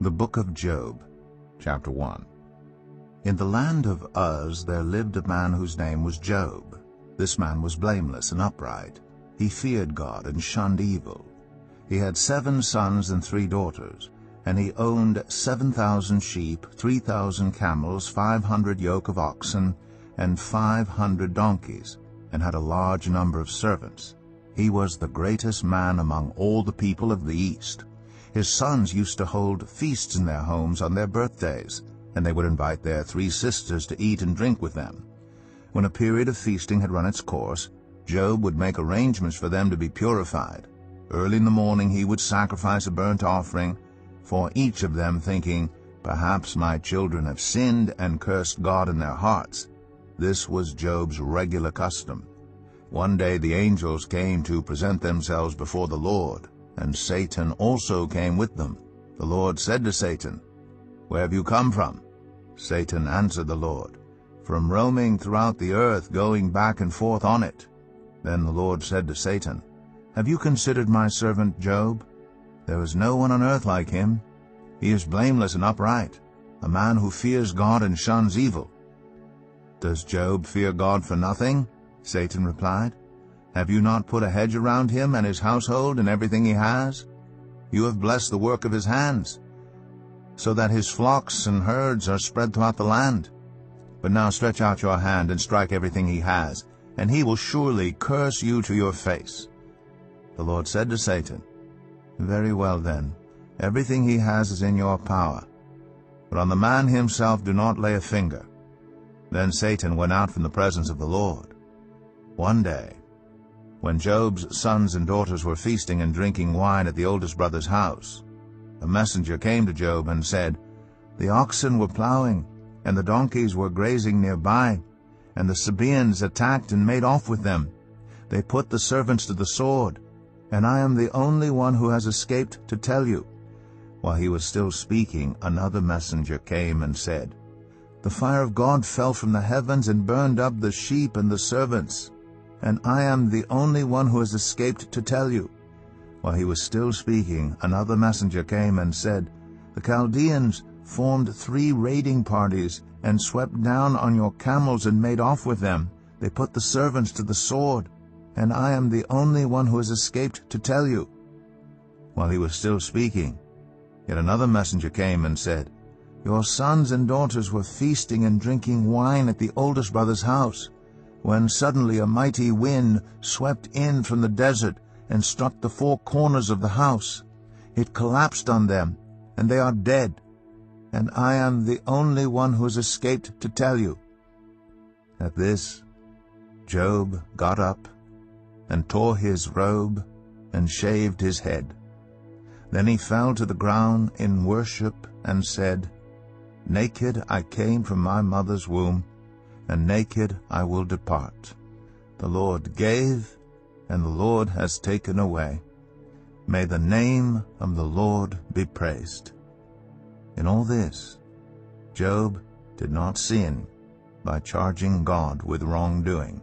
The Book of Job, Chapter 1. In the land of Uz there lived a man whose name was Job. This man was blameless and upright. He feared God and shunned evil. He had 7 sons and 3 daughters, and he owned 7,000 sheep, 3,000 camels, 500 yoke of oxen, and 500 donkeys, and had a large number of servants. He was the greatest man among all the people of the East. His sons used to hold feasts in their homes on their birthdays, and they would invite their 3 sisters to eat and drink with them. When a period of feasting had run its course, Job would make arrangements for them to be purified. Early in the morning he would sacrifice a burnt offering for each of them, thinking, "Perhaps my children have sinned and cursed God in their hearts." This was Job's regular custom. One day the angels came to present themselves before the Lord, and Satan also came with them. The Lord said to Satan, "Where have you come from?" Satan answered the Lord, "From roaming throughout the earth, going back and forth on it." Then the Lord said to Satan, "Have you considered my servant Job? There is no one on earth like him. He is blameless and upright, a man who fears God and shuns evil." "Does Job fear God for nothing?" Satan replied. "Have you not put a hedge around him and his household and everything he has? You have blessed the work of his hands, so that his flocks and herds are spread throughout the land. But now stretch out your hand and strike everything he has, and he will surely curse you to your face." The Lord said to Satan, "Very well then, everything he has is in your power, but on the man himself do not lay a finger." Then Satan went out from the presence of the Lord. One day, when Job's sons and daughters were feasting and drinking wine at the oldest brother's house, a messenger came to Job and said, "The oxen were plowing, and the donkeys were grazing nearby, and the Sabaeans attacked and made off with them. They put the servants to the sword, and I am the only one who has escaped to tell you." While he was still speaking, another messenger came and said, "The fire of God fell from the heavens and burned up the sheep and the servants, and I am the only one who has escaped to tell you." While he was still speaking, another messenger came and said, "The Chaldeans formed 3 raiding parties and swept down on your camels and made off with them. They put the servants to the sword, and I am the only one who has escaped to tell you." While he was still speaking, yet another messenger came and said, "Your sons and daughters were feasting and drinking wine at the oldest brother's house, when suddenly a mighty wind swept in from the desert and struck the 4 corners of the house. It collapsed on them, and they are dead, and I am the only one who has escaped to tell you." At this, Job got up and tore his robe and shaved his head. Then he fell to the ground in worship and said, "Naked I came from my mother's womb, and naked I will depart. The Lord gave, and the Lord has taken away. May the name of the Lord be praised." In all this, Job did not sin by charging God with wrongdoing.